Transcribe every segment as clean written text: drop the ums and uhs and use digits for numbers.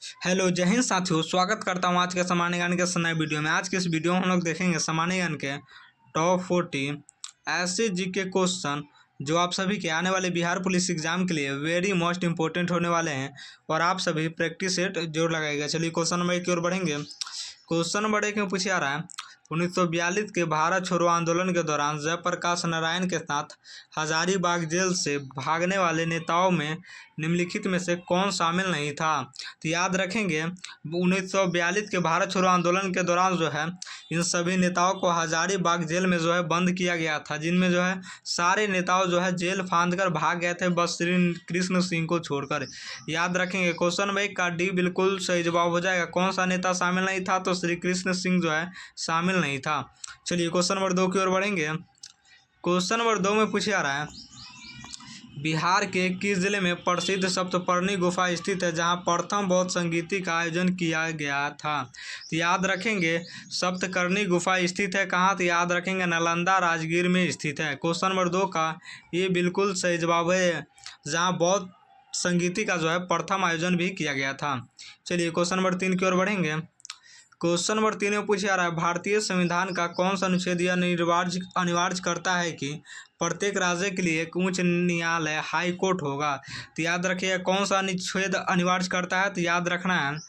Hello जय हिंद साथियों, स्वागत करता हूँ आज के सामान्य ज्ञान के नए वीडियो में। आज के इस वीडियो में हम लोग देखेंगे सामान्य ज्ञान के टॉप 40 ऐसे जीके क्वेश्चन जो आप सभी के आने वाले बिहार पुलिस एग्जाम के लिए वेरी मोस्ट इंपॉर्टेंट होने वाले हैं और आप सभी प्रैक्टिस सेट जोर लगाएगा। चलिए क्वेश्चन नंबर 1 की ओर बढ़ेंगे। क्वेश्चन नंबर 1 में पूछा रहा है 1942 के भारत छोड़ो आंदोलन के दौरान जयप्रकाश नारायण के साथ हजारीबाग जेल से भागने वाले नेताओं में निम्नलिखित में से कौन शामिल नहीं था। तो याद रखेंगे 1942 के भारत छोड़ो आंदोलन के दौरान जो है इन सभी नेताओं को हजारीबाग जेल में जो है बंद किया गया था, जिनमें जो है सारे नेताओं जो है जेल फांद कर भाग गए थे, बस श्री कृष्ण सिंह को छोड़कर। याद रखेंगे क्वेश्चन नंबर 1 का डी बिल्कुल सही जवाब हो जाएगा। कौन सा नेता शामिल नहीं था, तो श्री कृष्ण सिंह जो है शामिल नहीं था। चलिए क्वेश्चन नंबर 2 की ओर बढ़ेंगे। क्वेश्चन नंबर 2 में पूछा रहा है बिहार के किस जिले में प्रसिद्ध सप्तपर्णी गुफा स्थित है, जहां प्रथम बौद्ध संगीति का आयोजन किया गया था। तो याद रखेंगे सप्तकर्णी गुफा स्थित है कहाँ, तो याद रखेंगे नालंदा राजगीर में स्थित है। क्वेश्चन नंबर 2 का ये बिल्कुल सही जवाब है, जहाँ बौद्ध संगीति का जो है प्रथम आयोजन भी किया गया था। चलिए क्वेश्चन नंबर 3 की ओर बढ़ेंगे। क्वेश्चन नंबर 3 में पूछा रहा है भारतीय संविधान का कौन सा अनुच्छेद यह अनिवार्य करता है कि प्रत्येक राज्य के लिए एक उच्च न्यायालय हाई कोर्ट होगा। तो याद रखिए कौन सा अनुच्छेद अनिवार्य करता है, तो याद रखना है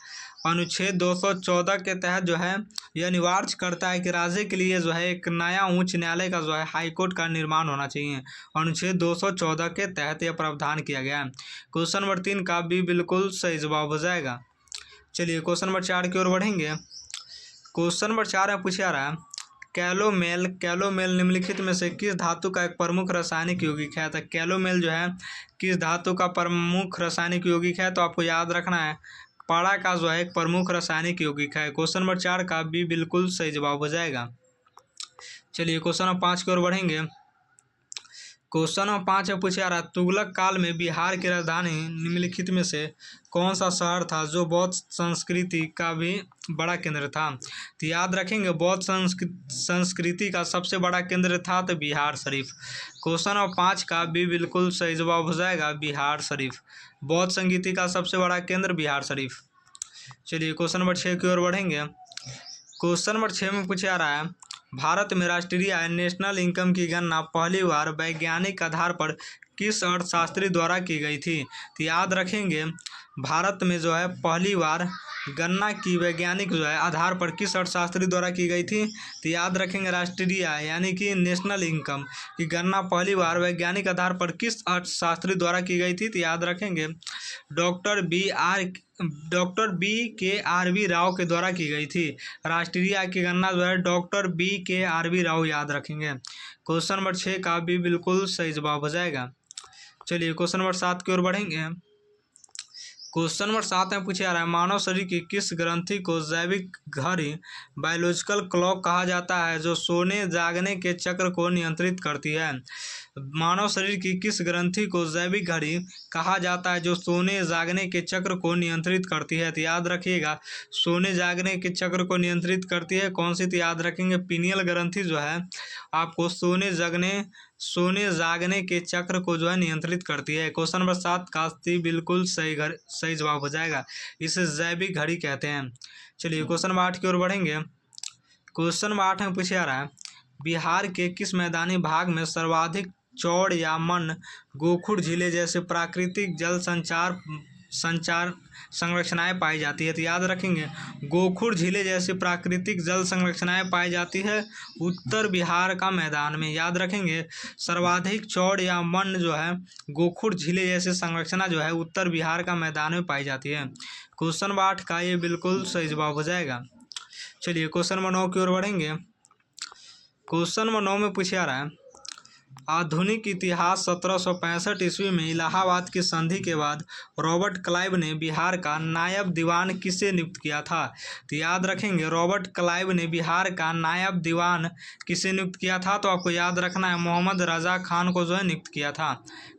अनुच्छेद 214 के तहत जो है यह अनिवार्य करता है कि राज्य के लिए जो है एक नया उच्च न्यायालय का जो है हाई कोर्ट का निर्माण होना चाहिए। अनुच्छेद 214 के तहत यह प्रावधान किया गया है। क्वेश्चन नंबर 3 का भी बिल्कुल सही जवाब हो जाएगा। चलिए क्वेश्चन नंबर 4 की ओर बढ़ेंगे। क्वेश्चन नंबर 4 में पूछा रहा है कैलोमेल निम्नलिखित में से किस धातु का एक प्रमुख रासायनिक यौगिक है। तो कैलोमेल जो है किस धातु का प्रमुख रासायनिक यौगिक है, तो आपको याद रखना है पारा का जो है एक प्रमुख रासायनिक यौगिक है। क्वेश्चन नंबर 4 का भी बिल्कुल सही जवाब हो जाएगा। चलिए क्वेश्चन नंबर 5 की ओर बढ़ेंगे। क्वेश्चन नंबर 5 में पूछा रहा तुगलक काल में बिहार की राजधानी निम्नलिखित में से कौन सा शहर था जो बौद्ध संस्कृति का भी बड़ा केंद्र था। तो याद रखेंगे बौद्ध संस्कृति का सबसे बड़ा केंद्र था तो बिहार शरीफ। क्वेश्चन नंबर 5 का भी बिल्कुल सही जवाब हो जाएगा बिहार शरीफ। बौद्ध संस्कृति का सबसे बड़ा केंद्र बिहार शरीफ। चलिए क्वेश्चन नंबर 6 की ओर बढ़ेंगे। क्वेश्चन नंबर 6 में पूछा रहा है भारत में राष्ट्रीय आय नेशनल इनकम की गणना पहली बार वैज्ञानिक आधार पर किस अर्थशास्त्री द्वारा की गई थी। तो याद रखेंगे भारत में जो है पहली बार गणना की वैज्ञानिक जो है आधार पर किस अर्थशास्त्री द्वारा की गई थी। तो याद रखेंगे राष्ट्रीय आय यानी कि नेशनल इनकम की गणना पहली बार वैज्ञानिक आधार पर किस अर्थशास्त्री द्वारा की गई थी। तो याद रखेंगे डॉक्टर BKRV राव के द्वारा की गई थी। राष्ट्रीय आय की गणना जो है डॉक्टर BKRV राव याद रखेंगे। क्वेश्चन नंबर 6 का भी बिल्कुल सही जवाब हो जाएगा। चलिए क्वेश्चन नंबर 7 की ओर बढ़ेंगे। क्वेश्चन नंबर 7 में पूछा रहा है मानव शरीर की किस ग्रंथि को जैविक घड़ी बायोलॉजिकल क्लॉक कहा जाता है जो सोने जागने के चक्र को नियंत्रित करती है। मानव शरीर की किस ग्रंथि को जैविक घड़ी कहा जाता है जो सोने जागने के चक्र को नियंत्रित करती है। तो याद रखिएगा सोने जागने के चक्र को नियंत्रित करती है कौन सी, तो याद रखेंगे पीनियल ग्रंथि जो है आपको सोने जागने के चक्र को जो है नियंत्रित करती है। क्वेश्चन नंबर 7 का बिल्कुल सही जवाब हो जाएगा, इसे जैविक घड़ी कहते हैं। चलिए क्वेश्चन नंबर 8 की ओर बढ़ेंगे। क्वेश्चन नंबर 8 में पूछा रहा है बिहार के किस मैदानी भाग में सर्वाधिक चौड़ या मन गोखुर झीलें जैसे प्राकृतिक जल संचार संरचनाएं पाई जाती है। तो याद रखेंगे गोखुर झीलें जैसी प्राकृतिक जल संरचनाएं पाई जाती है उत्तर बिहार का मैदान में। याद रखेंगे सर्वाधिक चौड़ या मन जो है गोखुर झीलें जैसी संरचना जो है उत्तर बिहार का मैदान में पाई जाती है। क्वेश्चन नंबर 8 का ये बिल्कुल सही जवाब हो जाएगा। चलिए क्वेश्चन नंबर 9 की ओर बढ़ेंगे। क्वेश्चन नंबर 9 में पूछा रहा है आधुनिक इतिहास 1765 ईस्वी में इलाहाबाद की संधि के बाद रॉबर्ट क्लाइव ने बिहार का नायब दीवान किसे नियुक्त किया था। तो याद रखेंगे रॉबर्ट क्लाइव ने बिहार का नायब दीवान किसे नियुक्त किया था, तो आपको याद रखना है मोहम्मद रजा खान को जो है नियुक्त किया था।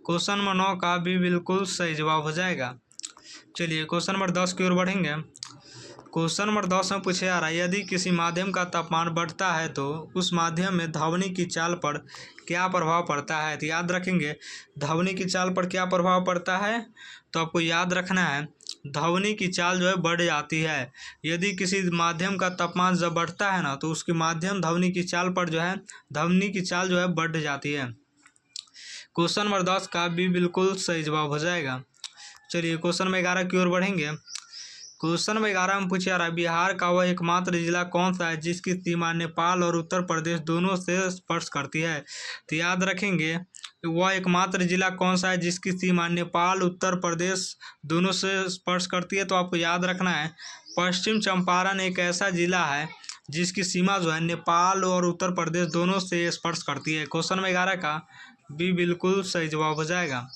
क्वेश्चन नंबर 9 का भी बिल्कुल सही जवाब हो जाएगा। चलिए क्वेश्चन नंबर 10 की ओर बढ़ेंगे। क्वेश्चन नंबर 10 में पूछा जा रहा है यदि किसी माध्यम का तापमान बढ़ता है तो उस माध्यम में ध्वनि की चाल पर क्या प्रभाव पड़ता है। तो याद रखेंगे ध्वनि की चाल पर क्या प्रभाव पड़ता है, तो आपको याद रखना है ध्वनि की चाल जो है बढ़ जाती है। यदि किसी माध्यम का तापमान जब बढ़ता है ना तो उसकी माध्यम ध्वनि की चाल पर जो है ध्वनि की चाल जो है बढ़ जाती है। क्वेश्चन नंबर 10 का भी बिल्कुल सही जवाब हो जाएगा। चलिए क्वेश्चन नंबर 11 की ओर बढ़ेंगे। क्वेश्चन नंबर 11 में पूछा रहा है बिहार का वह एकमात्र जिला कौन सा है जिसकी सीमा नेपाल और उत्तर प्रदेश दोनों से स्पर्श करती है। तो याद रखेंगे वह एकमात्र जिला कौन सा है जिसकी सीमा नेपाल उत्तर प्रदेश दोनों से स्पर्श करती है। तो आपको याद रखना है पश्चिम चंपारण एक ऐसा जिला है जिसकी सीमा जो है नेपाल और उत्तर प्रदेश दोनों से स्पर्श करती है। क्वेश्चन नंबर 11 का भी बिल्कुल सही जवाब हो जाएगा।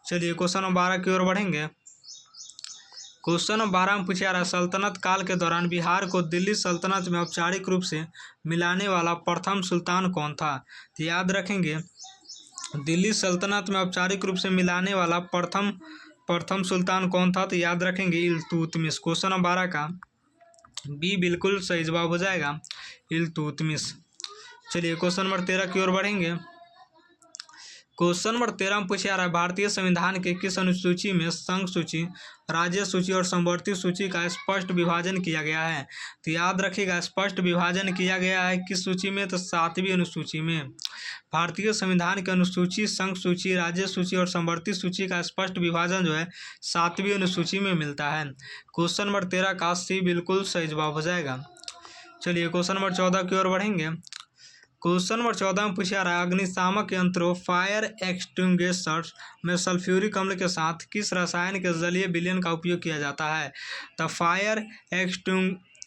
चलिए क्वेश्चन नंबर 12 की ओर बढ़ेंगे। क्वेश्चन नंबर 12 में पूछा रहा सल्तनत काल के दौरान बिहार को दिल्ली सल्तनत में औपचारिक रूप से मिलाने वाला प्रथम सुल्तान कौन था। तो याद रखेंगे दिल्ली सल्तनत में औपचारिक रूप से मिलाने वाला प्रथम सुल्तान कौन था। तो याद रखेंगे इल्तुतमिश। क्वेश्चन नंबर 12 का बी बिल्कुल सही जवाब हो जाएगा इल्तुतमिश। चलिए क्वेश्चन नंबर 13 की ओर बढ़ेंगे। क्वेश्चन नंबर 13 में पूछा रहा है भारतीय संविधान के किस अनुसूची में संघ सूची, राज्य सूची और समवर्ती सूची का स्पष्ट विभाजन किया गया है। तो याद रखिएगा स्पष्ट विभाजन किया गया है किस सूची में, तो 7वीं अनुसूची में। भारतीय संविधान के अनुसूची, संघ सूची, राज्य सूची और समवर्ती सूची का स्पष्ट विभाजन जो है 7वीं अनुसूची में मिलता है। क्वेश्चन नंबर 13 का सी बिल्कुल सही जवाब हो जाएगा। चलिए क्वेश्चन नंबर 14 की ओर बढ़ेंगे। क्वेश्चन नंबर 14 में पूछा रहा है अग्निशामक यंत्रों फायर एक्सटिंग्विशर्स में सल्फ्यूरिक अम्ल के साथ किस रसायन के जलीय विलयन का उपयोग किया जाता है। तो फायर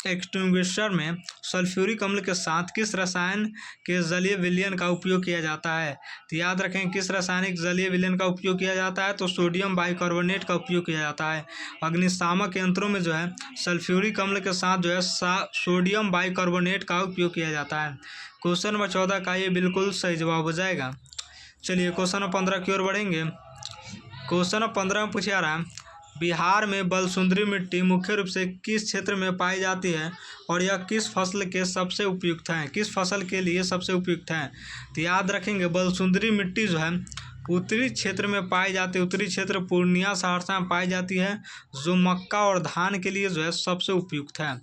एक्सटिंग्विशर में सल्फ्यूरिक अम्ल के साथ किस रसायन के जलीय विलयन का उपयोग किया जाता है। तो याद रखें किस रासायनिक जलीय विलयन का उपयोग किया जाता है, तो सोडियम बाइकार्बोनेट का उपयोग किया जाता है। अग्निशामक यंत्रों में जो है सल्फ्यूरिक अम्ल के साथ जो है सोडियम बाइकार्बोनेट का उपयोग किया जाता है। क्वेश्चन नंबर 14 का ये बिल्कुल सही जवाब हो जाएगा। चलिए क्वेश्चन नंबर 15 की ओर बढ़ेंगे। क्वेश्चन नंबर 15 में पूछा रहा है बिहार में बलसुंदरी मिट्टी मुख्य रूप से किस क्षेत्र में पाई जाती है और यह किस फसल के सबसे उपयुक्त है, किस फसल के लिए सबसे उपयुक्त है। तो याद रखेंगे बलसुंदरी मिट्टी जो है उत्तरी क्षेत्र में पाई जाती है, उत्तरी क्षेत्र पूर्णिया सहरसा में पाई जाती है, जो मक्का और धान के लिए जो है सबसे उपयुक्त है।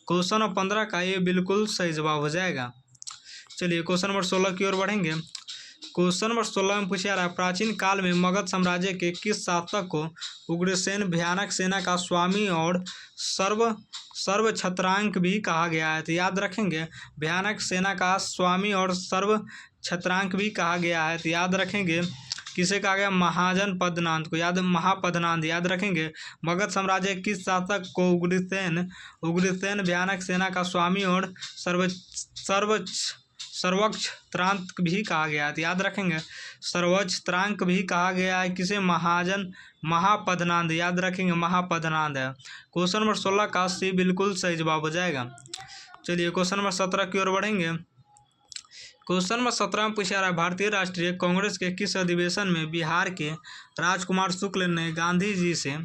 क्वेश्चन नंबर 15 का ये बिल्कुल सही जवाब हो जाएगा। चलिए क्वेश्चन नंबर 16 की ओर बढ़ेंगे। क्वेश्चन नंबर 16 में पूछा रहा है प्राचीन काल में मगध साम्राज्य के किस शासक को उग्रसेन भयानक सेना का स्वामी और सर्व छत्रांक भी कहा गया है। तो याद रखेंगे भयानक सेना का स्वामी और सर्व छत्रांक भी कहा गया है। तो याद रखेंगे किसे कहा गया, महाजन पद्मनाथ को, महापद्मनाथ। याद रखेंगे मगध साम्राज्य के किस शासक को उग्रसेन भयानक सेना का स्वामी और सर्वक्षत्रांक भी कहा गया है। याद रखेंगे सर्वक्षत्रांक भी कहा गया है किसे, महापद्मनाथ। याद रखेंगे महापद्मनाथ है। क्वेश्चन नंबर 16 का सी बिल्कुल सही जवाब हो जाएगा। चलिए क्वेश्चन नंबर 17 की ओर बढ़ेंगे। क्वेश्चन नंबर 17 में पूछा रहा है भारतीय राष्ट्रीय कांग्रेस के किस अधिवेशन में बिहार के राजकुमार शुक्ल ने गांधी जी से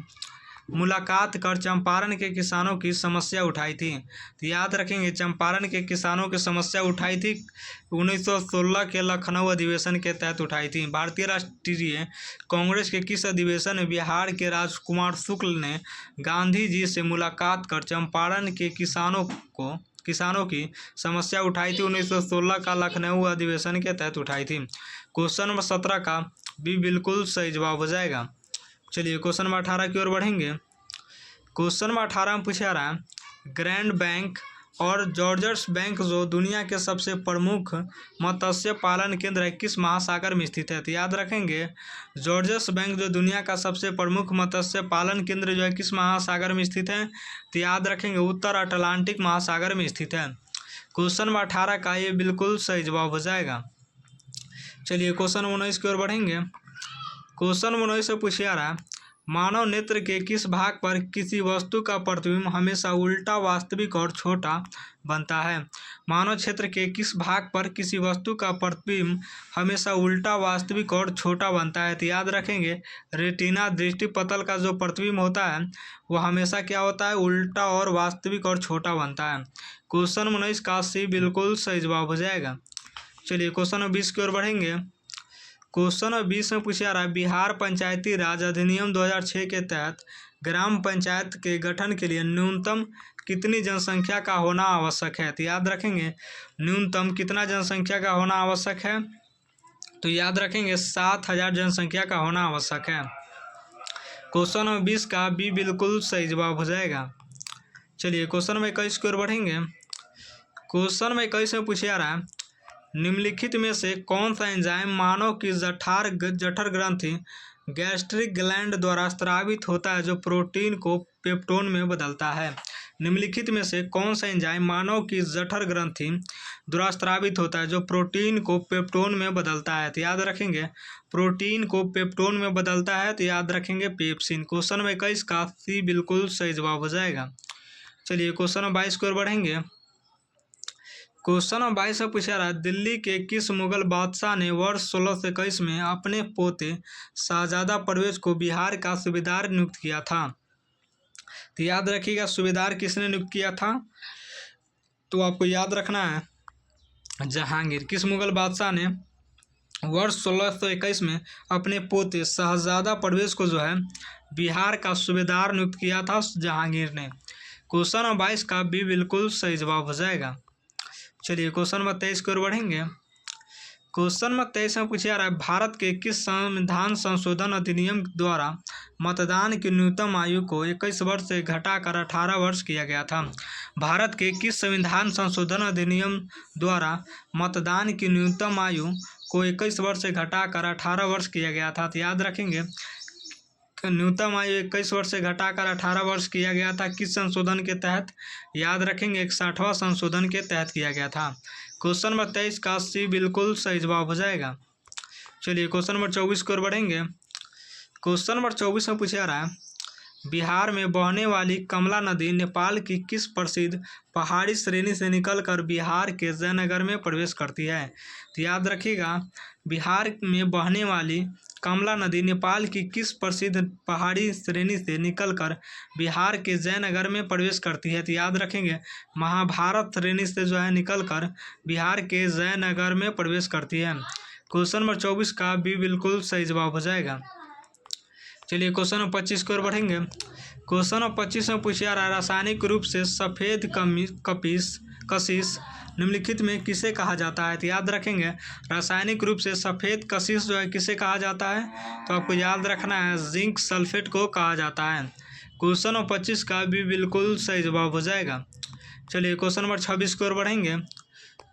मुलाकात कर चंपारण के किसानों की समस्या उठाई थी। तो याद रखेंगे चंपारण के किसानों की समस्या उठाई थी 1916 के लखनऊ अधिवेशन के तहत उठाई थी। भारतीय राष्ट्रीय कांग्रेस के किस अधिवेशन में बिहार के राजकुमार शुक्ल ने गांधी जी से मुलाकात कर चंपारण के किसानों की समस्या उठाई थी 1916 का लखनऊ अधिवेशन के तहत उठाई थी। क्वेश्चन नंबर 17 का भी बिल्कुल सही जवाब हो जाएगा। चलिए क्वेश्चन नंबर 18 की ओर बढ़ेंगे। क्वेश्चन नंबर 18 में पूछा रहा है ग्रैंड बैंक और जॉर्जस बैंक जो दुनिया के सबसे प्रमुख मत्स्य पालन केंद्र है किस महासागर में स्थित है। तो याद रखेंगे जॉर्जस बैंक जो दुनिया का सबसे प्रमुख मत्स्य पालन केंद्र जो है किस महासागर में स्थित है। तो याद रखेंगे उत्तर अटलांटिक महासागर में स्थित है। क्वेश्चन नंबर 18 का ये बिल्कुल सही जवाब हो जाएगा। चलिए क्वेश्चन नंबर 19 की ओर बढ़ेंगे। क्वेश्चन नंबर 19 से पूछा रहा है मानव नेत्र के किस भाग पर किसी वस्तु का प्रतिबिंब हमेशा उल्टा, वास्तविक और छोटा बनता है। मानव क्षेत्र के किस भाग पर किसी वस्तु का प्रतिबिंब हमेशा उल्टा, वास्तविक और छोटा बनता है। तो याद रखेंगे रेटिना दृष्टि पटल का जो प्रतिबिंब होता है वो हमेशा क्या होता है, उल्टा और वास्तविक और छोटा बनता है। क्वेश्चन 19 का सी बिल्कुल सही जवाब हो जाएगा। चलिए क्वेश्चन 20 की ओर बढ़ेंगे। क्वेश्चन नंबर 20 में पूछा रहा है बिहार पंचायती राज अधिनियम 2006 के तहत ग्राम पंचायत के गठन के लिए न्यूनतम कितनी जनसंख्या का होना आवश्यक है? तो याद रखेंगे न्यूनतम कितना जनसंख्या का होना आवश्यक है, तो याद रखेंगे 7,000 जनसंख्या का होना आवश्यक है। क्वेश्चन नंबर 20 का बी बिल्कुल सही जवाब हो जाएगा। चलिए क्वेश्चन नंबर 21 की ओर बढ़ेंगे। क्वेश्चन नंबर 21 में पूछा जा रहा है, निम्नलिखित में से कौन सा एंजाइम मानव की जठर ग्रंथि गैस्ट्रिक ग्लैंड द्वारा स्रावित होता है जो प्रोटीन को पेप्टोन में बदलता है? निम्नलिखित में से कौन सा एंजाइम मानव की जठर ग्रंथि द्वारा स्रावित होता है जो प्रोटीन को पेप्टोन में बदलता है? तो याद रखेंगे प्रोटीन को पेप्टोन में बदलता है, तो याद रखेंगे पेप्सिन। क्वेश्चन नंबर 21 का सी बिल्कुल सही जवाब हो जाएगा। चलिए क्वेश्चन नंबर 22 की ओर बढ़ेंगे। क्वेश्चन नंबर 22 में पूछा रहा है, दिल्ली के किस मुगल बादशाह ने वर्ष 1621 में अपने पोते शाहजादा परवेज को बिहार का सूबेदार नियुक्त किया था? तो याद रखिएगा सूबेदार किसने नियुक्त किया था, तो आपको याद रखना है जहांगीर। किस मुगल बादशाह ने वर्ष 1621 में अपने पोते शाहजादा परवेज को जो है बिहार का सूबेदार नियुक्त किया था? जहांगीर ने। क्वेश्चन नंबर 22 का बी बिल्कुल सही जवाब हो जाएगा। चलिए क्वेश्चन नंबर 23 की ओर बढ़ेंगे। क्वेश्चन नंबर 23 में पूछा जा रहा है, भारत के किस संविधान संशोधन अधिनियम द्वारा मतदान की न्यूनतम आयु को 21 वर्ष से घटाकर 18 वर्ष किया गया था? भारत के किस संविधान संशोधन अधिनियम द्वारा मतदान की न्यूनतम आयु को 21 वर्ष से घटाकर 18 वर्ष किया गया था? तो याद रखेंगे न्यूनतम आयु 21 वर्ष से घटाकर 18 वर्ष किया गया था। किस संशोधन के तहत? याद रखेंगे 61वां संशोधन के तहत किया गया था। क्वेश्चन नंबर 23 का सी बिल्कुल सही जवाब हो जाएगा। चलिए क्वेश्चन नंबर 24 की ओर बढ़ेंगे। क्वेश्चन नंबर 24 में पूछा जा रहा है, बिहार में बहने वाली कमला नदी नेपाल की किस प्रसिद्ध पहाड़ी श्रेणी से निकलकर बिहार के जयनगर में प्रवेश करती है? तो याद रखिएगा बिहार में बहने वाली कमला नदी नेपाल की किस प्रसिद्ध पहाड़ी श्रेणी से निकलकर बिहार के जयनगर में प्रवेश करती है? तो याद रखेंगे महाभारत श्रेणी से जो है निकलकर बिहार के जयनगर में प्रवेश करती है। क्वेश्चन नंबर 24 का भी बिल्कुल सही जवाब हो जाएगा। चलिए क्वेश्चन नंबर 25 की ओर बढ़ेंगे। क्वेश्चन नंबर 25 में पूछा जा रहा है, रासायनिक रूप से सफ़ेद कशिश निम्नलिखित में किसे कहा जाता है? तो याद रखेंगे रासायनिक रूप से सफ़ेद कशिश जो है किसे कहा जाता है? तो आपको याद रखना है जिंक सल्फेट को कहा जाता है। क्वेश्चन नंबर 25 का भी बिल्कुल सही जवाब हो जाएगा। चलिए क्वेश्चन नंबर 26 की ओर बढ़ेंगे।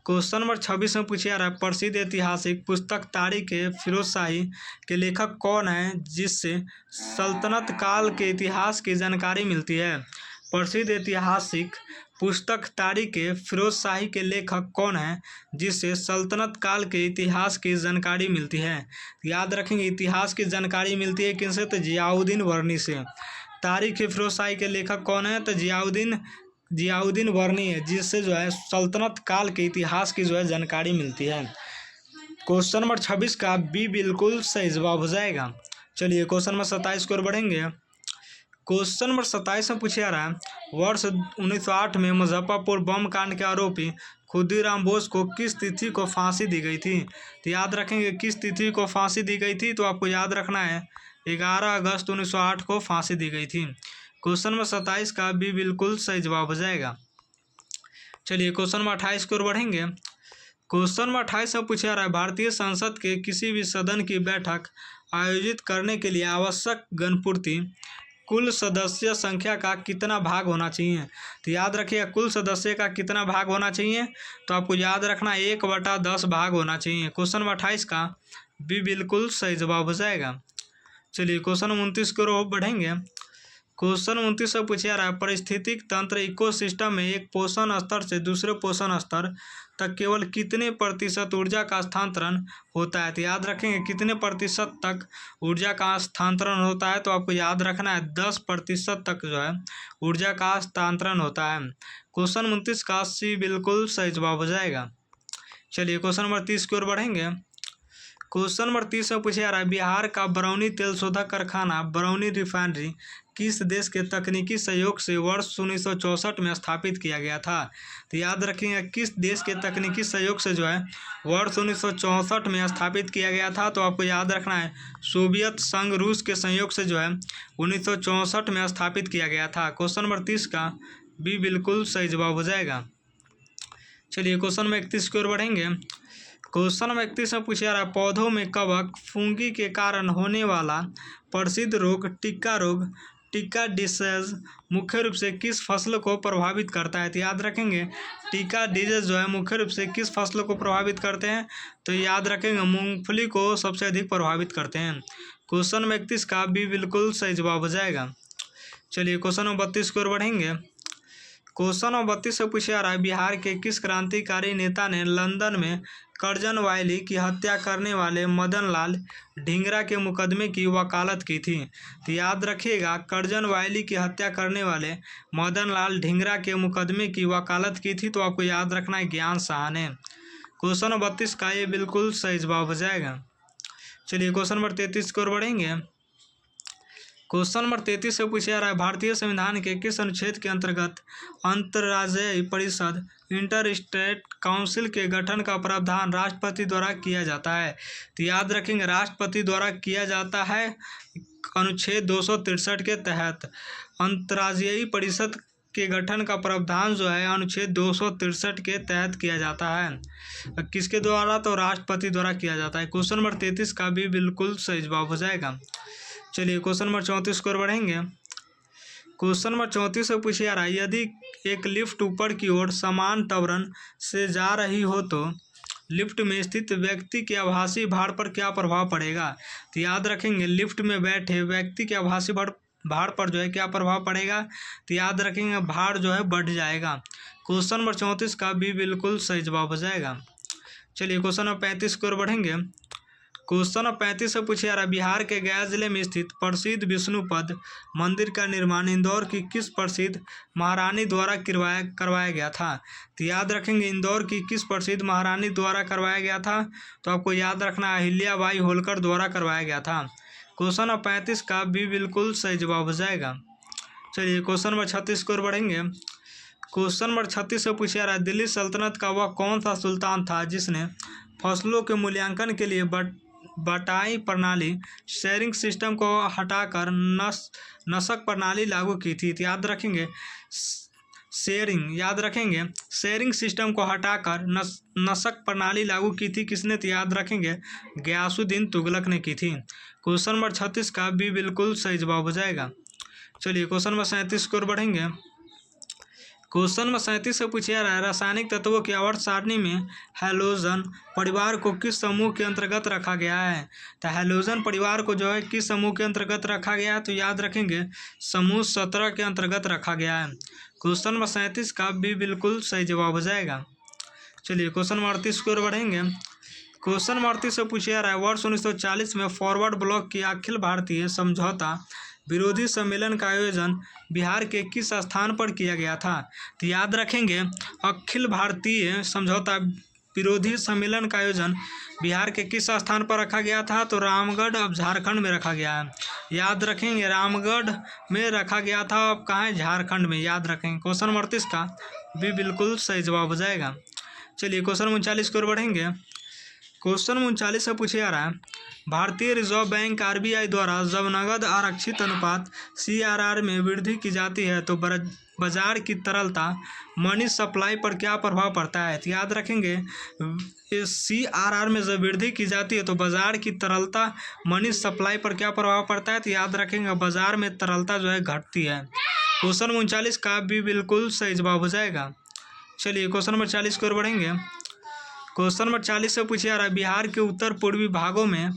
क्वेश्चन नंबर 26 में पूछा जा रहा है, प्रसिद्ध ऐतिहासिक पुस्तक तारीख फिरोज शाही के लेखक कौन है जिससे सल्तनत काल के इतिहास की जानकारी मिलती है? प्रसिद्ध ऐतिहासिक पुस्तक तारीख फिरोज शाही के लेखक कौन है जिससे सल्तनत काल के इतिहास की जानकारी मिलती है? याद रखेंगे इतिहास की जानकारी मिलती है किनसे? तो जियाउद्दीन वर्नी से। तारीख फिरोज शाही के लेखक कौन है? तो जियाउद्दीन वर्नी है, जिससे जो है सल्तनत काल के इतिहास की जो है जानकारी मिलती है। क्वेश्चन नंबर 26 का बी बिल्कुल सही जवाब हो जाएगा। चलिए क्वेश्चन नंबर 27 की ओर बढ़ेंगे। क्वेश्चन नंबर 27 में पूछा जा रहा है, वर्ष 1908 में मुजफ्फरपुर बम कांड के आरोपी खुदीराम बोस को किस तिथि को फांसी दी गई थी? तो याद रखेंगे किस तिथि को फांसी दी गई थी, तो आपको याद रखना है 11 अगस्त 1908 को फांसी दी गई थी। क्वेश्चन नंबर 27 का भी बिल्कुल सही जवाब हो जाएगा। चलिए क्वेश्चन नंबर 28 की ओर बढ़ेंगे। क्वेश्चन नंबर 28 में पूछा जा रहा है, भारतीय संसद के किसी भी सदन की बैठक आयोजित करने के लिए आवश्यक गणपूर्ति कुल सदस्य संख्या का कितना भाग होना चाहिए? तो याद रखिए कुल सदस्य का कितना भाग होना चाहिए, तो आपको याद रखना 1/10 भाग होना चाहिए। क्वेश्चन नंबर 28 का भी बिल्कुल सही जवाब हो जाएगा। चलिए क्वेश्चन 29 की ओर बढ़ेंगे। क्वेश्चन 29 से पूछा जा रहा है, पारिस्थितिक तंत्र इकोसिस्टम में एक पोषण स्तर से दूसरे पोषण स्तर तक केवल कितने प्रतिशत ऊर्जा का स्थानांतरण होता है? तो याद रखेंगे कितने प्रतिशत तक ऊर्जा का स्थानांतरण होता है, तो आपको याद रखना है 10% तक जो है ऊर्जा का स्थानांतरण होता है। क्वेश्चन 29 का सी बिल्कुल सही जवाब हो जाएगा। चलिए क्वेश्चन नंबर 30 की ओर बढ़ेंगे। क्वेश्चन नंबर 30 में पूछा जा रहा है बिहार का बरौनी तेल शोधक कारखाना बरौनी रिफाइनरी किस देश के तकनीकी सहयोग से वर्ष 1964 में स्थापित किया गया था। तो याद रखिएगा किस देश के तकनीकी सहयोग से जो है वर्ष 1964 में स्थापित किया गया था। तो आपको याद रखना है सोवियत संघ रूस के सहयोग से जो है 1964 में स्थापित किया गया था। क्वेश्चन नंबर 30 का बी बिल्कुल सही जवाब हो जाएगा। चलिए क्वेश्चन नंबर 31 की ओर बढ़ेंगे। क्वेश्चन नंबर 31 में पूछा जा रहा है पौधों में कवक फुंगी के कारण होने वाला प्रसिद्ध रोग टिक्का डिसीज मुख्य रूप से किस फसल को प्रभावित करता है। तो याद रखेंगे टिक्का डिजीज जो है मुख्य रूप से किस फसल को प्रभावित करते हैं। तो याद रखेंगे मूंगफली को सबसे अधिक प्रभावित करते हैं। क्वेश्चन नंबर 31 का भी बिल्कुल सही जवाब हो जाएगा। चलिए क्वेश्चन नंबर 32 की ओर बढ़ेंगे। क्वेश्चन नंबर 32 से पूछा जा रहा है बिहार के किस क्रांतिकारी नेता ने लंदन में करजन वायली की हत्या करने वाले मदन लाल ढींगरा के मुकदमे की वकालत की थी। तो याद रखिएगा करजन वायली की हत्या करने वाले मदन लाल ढींगरा के मुकदमे की वकालत की थी। तो आपको याद रखना है ज्ञान साहा ने। क्वेश्चन नंबर 32 का ये बिल्कुल सही जवाब हो जाएगा। चलिए क्वेश्चन नंबर 33 की ओर बढ़ेंगे। क्वेश्चन नंबर 33 से पूछा जा रहा है भारतीय संविधान के किस अनुच्छेद के अंतर्गत अंतर्राज्यीय परिषद इंटर स्टेट काउंसिल के गठन का प्रावधान राष्ट्रपति द्वारा किया जाता है। तो याद रखेंगे राष्ट्रपति द्वारा किया जाता है अनुच्छेद 263 के तहत। अंतर्राज्यीय परिषद के गठन का प्रावधान जो है अनुच्छेद 263 के तहत किया जाता है। किसके द्वारा? तो राष्ट्रपति द्वारा किया जाता है। क्वेश्चन नंबर 33 का भी बिल्कुल सही जवाब हो जाएगा। चलिए क्वेश्चन नंबर 34 की ओर बढ़ेंगे। क्वेश्चन नंबर 34 से पूछा जा रहा है यदि एक लिफ्ट ऊपर की ओर समान त्वरण से जा रही हो तो लिफ्ट में स्थित व्यक्ति के आभासी भार पर क्या प्रभाव पड़ेगा। तो याद रखेंगे लिफ्ट में बैठे व्यक्ति के आभासी भार पर जो है क्या प्रभाव पड़ेगा। तो याद रखेंगे भार जो है बढ़ जाएगा। क्वेश्चन नंबर 34 का भी बिल्कुल सही जवाब हो जाएगा। चलिए क्वेश्चन नंबर 35 की ओर बढ़ेंगे। क्वेश्चन नंबर 35 से पूछा जा रहा है बिहार के गया जिले में स्थित प्रसिद्ध विष्णुपद मंदिर का निर्माण इंदौर की किस प्रसिद्ध महारानी द्वारा करवाया गया था। तो याद रखेंगे इंदौर की किस प्रसिद्ध महारानी द्वारा करवाया गया था। तो आपको याद रखना अहिल्याबाई होलकर द्वारा करवाया गया था। क्वेश्चन नंबर 35 का भी बिल्कुल सही जवाब हो जाएगा। चलिए क्वेश्चन नंबर 36 की ओर बढ़ेंगे। क्वेश्चन नंबर 36 से पूछा जा रहा है दिल्ली सल्तनत का वह कौन सा सुल्तान था जिसने फसलों के मूल्यांकन के लिए बटाई प्रणाली शेयरिंग सिस्टम को हटाकर नस्क प्रणाली लागू की थी। तो याद रखेंगे शेयरिंग सिस्टम को हटाकर नस्क प्रणाली लागू की थी किसने। तो याद रखेंगे गयासुद्दीन तुगलक ने की थी। क्वेश्चन नंबर 36 का भी बिल्कुल सही जवाब हो जाएगा। चलिए क्वेश्चन नंबर 37 की ओर बढ़ेंगे। क्वेश्चन नंबर 37 से पूछा जा रहा है रासायनिक तत्वों की आवर्त सारणी में हैलोजन परिवार को किस समूह के अंतर्गत रखा गया है। तो हैलोजन परिवार को जो है किस समूह के अंतर्गत रखा गया है। तो याद रखेंगे समूह 17 के अंतर्गत रखा गया है। क्वेश्चन नंबर 37 का भी बिल्कुल सही जवाब हो जाएगा। चलिए क्वेश्चन नंबर 38 की ओर बढ़ेंगे। क्वेश्चन नंबर 38 से पूछा जा रहा है वर्ष 1940 में फॉरवर्ड ब्लॉक की अखिल भारतीय समझौता विरोधी सम्मेलन का आयोजन बिहार के किस स्थान पर किया गया था। तो याद रखेंगे अखिल भारतीय समझौता विरोधी सम्मेलन का आयोजन बिहार के किस स्थान पर रखा गया था। तो रामगढ़ अब झारखंड में रखा गया है। याद रखेंगे रामगढ़ में रखा गया था। अब कहाँ है? झारखंड में। याद रखेंगे क्वेश्चन नंबर 38 का भी बिल्कुल सही जवाब हो जाएगा। चलिए क्वेश्चन 39 की ओर बढ़ेंगे। क्वेश्चन 39 से पूछा जा रहा है भारतीय रिजर्व बैंक RBI द्वारा जब नगद आरक्षित अनुपात CRR में वृद्धि की जाती है तो बाजार की तरलता मनी सप्लाई पर क्या प्रभाव पड़ता है। तो याद रखेंगे CRR में जब वृद्धि की जाती है तो बाजार की तरलता मनी सप्लाई पर क्या प्रभाव पड़ता है। तो याद रखेंगे बाजार में तरलता जो है घटती है। क्वेश्चन 39 का भी बिल्कुल सही जवाब हो जाएगा। चलिए क्वेश्चन नंबर 40 की ओर बढ़ेंगे। क्वेश्चन नंबर 40 से पूछा जा रहा है बिहार के उत्तर पूर्वी भागों में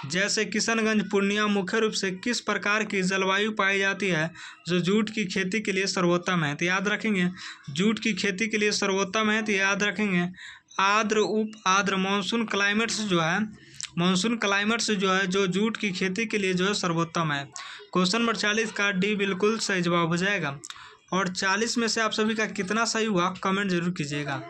जैसे किशनगंज पूर्णिया मुख्य रूप से किस प्रकार की जलवायु पाई जाती है जो जूट की खेती के लिए सर्वोत्तम है। तो याद रखेंगे जूट की खेती के लिए सर्वोत्तम है। तो याद रखेंगे आर्द्र उप आर्द्र मानसून क्लाइमेट्स जो है जो जूट की खेती के लिए जो है सर्वोत्तम है। क्वेश्चन नंबर 40 का डी बिल्कुल सही जवाब हो जाएगा। और 40 में से आप सभी का कितना सही हुआ कमेंट जरूर कीजिएगा।